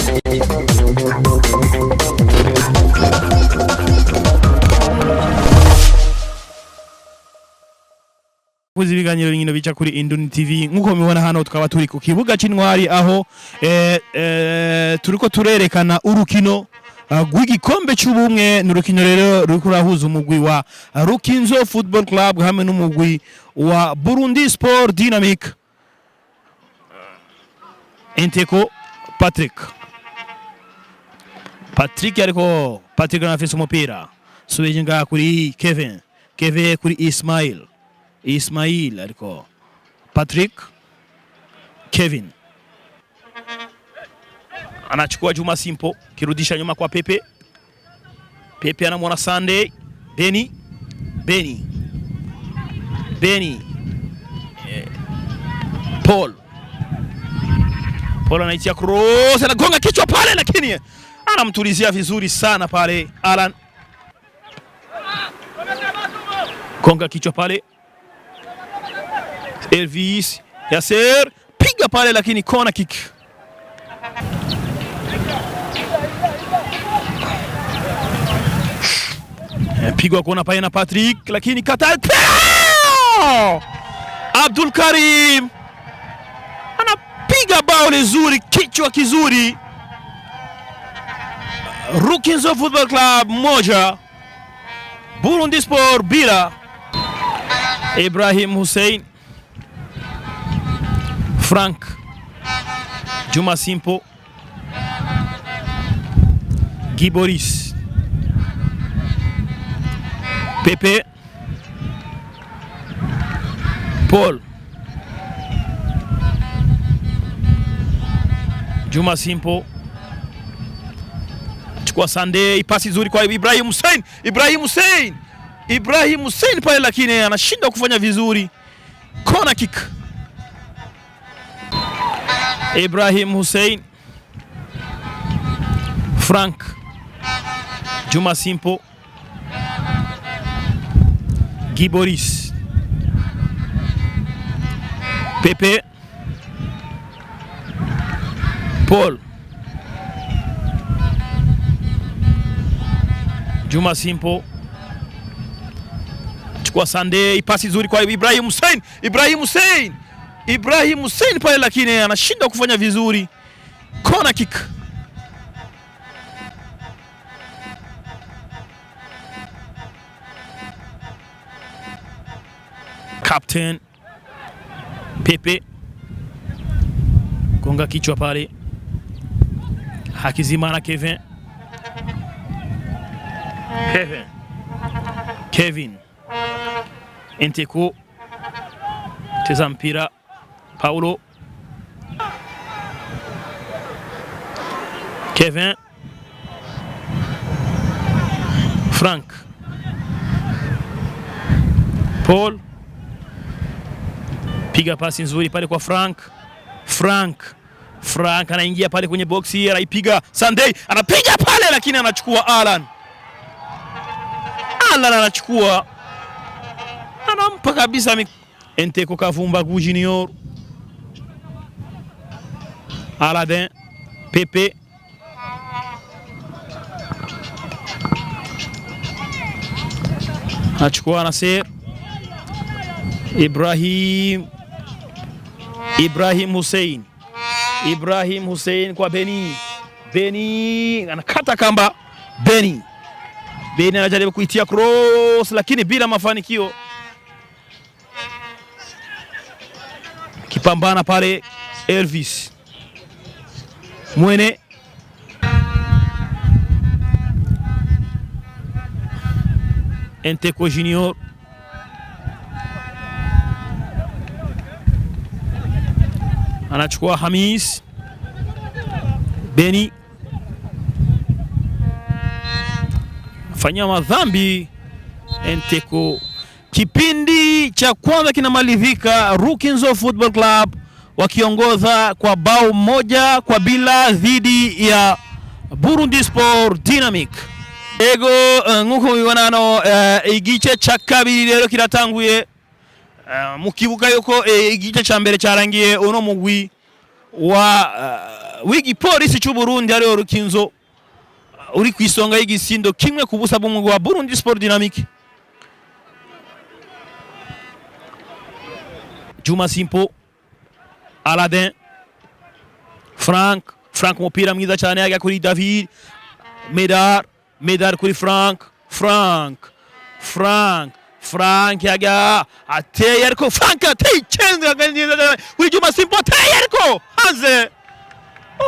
Kuzi biganiro bingino bica kuri Induni TV nkuko mubona hano tukaba turi ku kibuga c'intwari aho turiko turerekana urukino rw'igikombe c'ubumwe n'urukino rero ruri kurahuza umugwi wa Rukinzo Football Club hamwe n'umugwi wa Burundi Sport Dynamik. Enteko Patrick ariko Patrick anafise umupira subeje nga kuri Kevin kuri Ismail ariko Patrick Kevin anachukua Juma Simpo kirudisha nyuma kwa Pepe anamwona Sunday Beni Paul anaitia cross anagonga kichwa pale lakini anamtulizia vizuri sana pale Alan gonga kichwa pale Elvis Yasser piga pale lakini corner kick. Pigwa kona pale na Patrick lakini kata Abdul Karim anapiga bao nzuri kichwa kizuri. Rukinzo Football Club moja Burundi Sport bila. Ibrahim Hussein Frank Juma Simpo Giboris Pepe Paul Juma Simpo chukua Sunday pasi nzuri kwa Ibrahim Hussein pale lakini anashinda kufanya vizuri. Corner kick. Ibrahim Hussein Frank Juma Simpo Giboris Pepe Paul Juma Simpo chukua Sunday pasi nzuri kwa Ibrahim Hussein pale lakini anashinda kufanya vizuri. Corner kick. Captain Pepe gonga kichwa pale. Hakizimana Kevin Enteko teza mpira Paulo Kevin Frank Paul piga pasi nzuri pale kwa Frank anaingia pale kwenye boxi anaipiga Sunday anapiga pale lakini anachukua Alan anachukua anampa kabisa Enteko Kavumba Junior Aladin Pepe achukua Nasser Ibrahim Hussein kwa Beni anakata kamba Beni anajaribu kuitia cross lakini bila mafanikio. Kipambana pale Elvis Mwene Enteko Junior anachukua Hamis Beni fanya madhambi Enteko. Kipindi cha kwanza kinamalizika Rukinzo Football Club wakiongoza kwa bao 1-0 dhidi ya Burundi Sport Dynamik. Ego nkuko mubibona igice ca kabiri rero kiratanguye mu kibuga yuko igice ca mbere cyarangiye uno mugwi wa w'igipolisi cy'u Burundi ariyo Rukinzo uri ku isonga y'igisindo kimwe ku busa bw'umugwi wa Burundi Sport Dynamic. Juma Simpo, Aladin, Frank umupira mwiza cyane yaga kuri David, Medar kuri Frank yaga ateye ariko Frank ateye cenga kuri Juma Simpo ateye ariko hanze.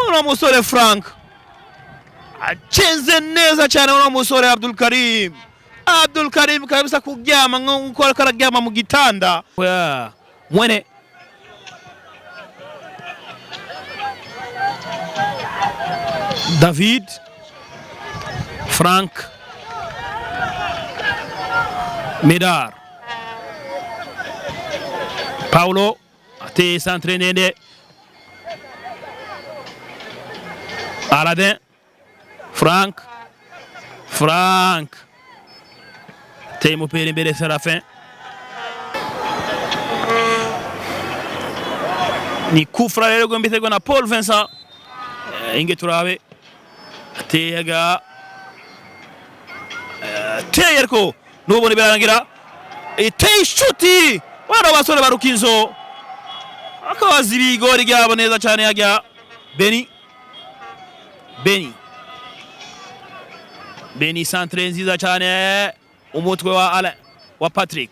Uno musore Frank achenze neza cyane, uno musore Abdul Karim kabisa kuryama nko kararyama mu gitanda. Mwene David, Frank, Medar, Paulo ate s'entraîner, Aladin, Frank te mupira imbere Serafin. Ni kufra rero gombitego na Paul Vincent inge turabe atega teyerko nubone birarangira iteye shuti bana basore ba Rukinzo akabazi bigori ryabo neza cyane yajya Beni centre nziza cyane umutwe wa Patrick.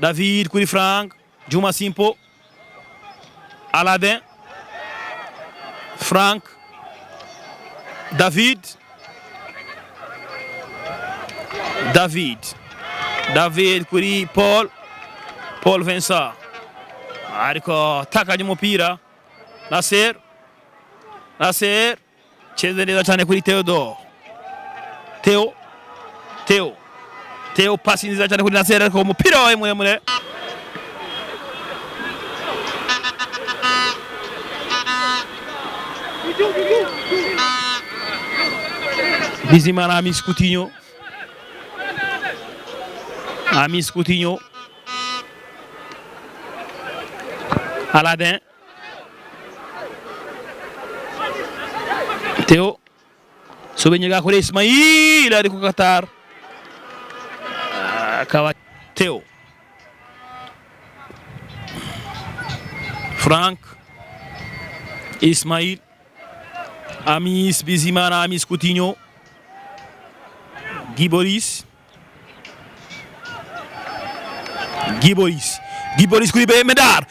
David kuri Frank, Juma Simpo, Aladin, Frank, David kuri Paul Vincent ariko takaje umupira. Nasser cheze neza cyane kuri Theo pasi nziza cyane kuri Nasser ariko umupira wawe muremure. Bizimana Amis Coutinho, Aladin, Theo Sobenyega kuri Ismail ari ku Qatar akawa Theo, Frank, Ismail, Bizimana Amis Coutinho, Giboris kuri Medar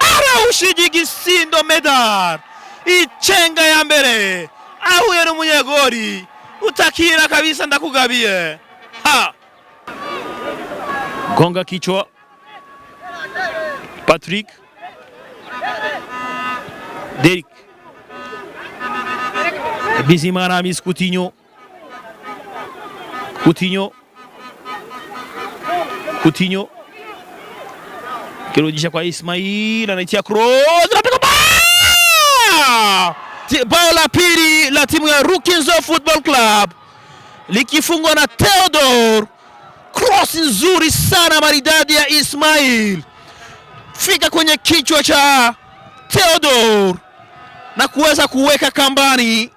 araushije gisindo. Medar ichenga ya mbere ahuye n'umunyegori utakira kabisa ndakugabiye gonga kichwa Patrick Derek Bizimana Amis Coutinho kirudisha kwa Ismail anaitia cross bao la pili la timu ya Rukinzo Football Club likifungwa na Theodore. Cross nzuri sana maridadi ya Ismail fika kwenye kichwa cha Theodore na kuweza kuweka kambani.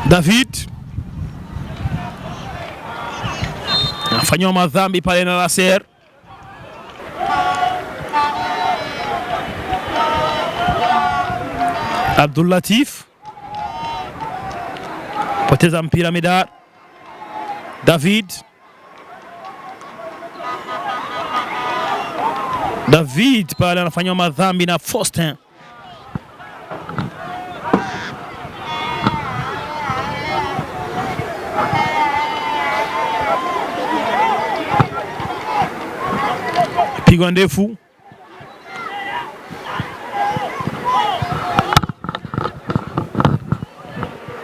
David afanywa madhambi pale na Nasser. Abdul Latif poteza mpira Medar. David pale anafanywa madhambi na Faustin. Pigwa ndefu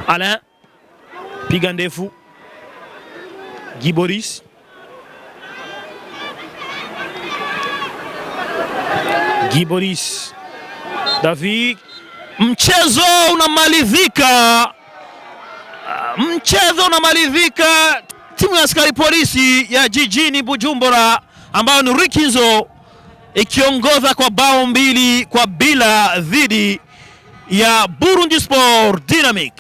Alain, piga ndefu Giboris, David. Mchezo unamalizika, timu ya askari polisi ya jijini Bujumbura ambayo ni Rukinzo ikiongoza kwa bao 2-0 dhidi ya BS Dynamik.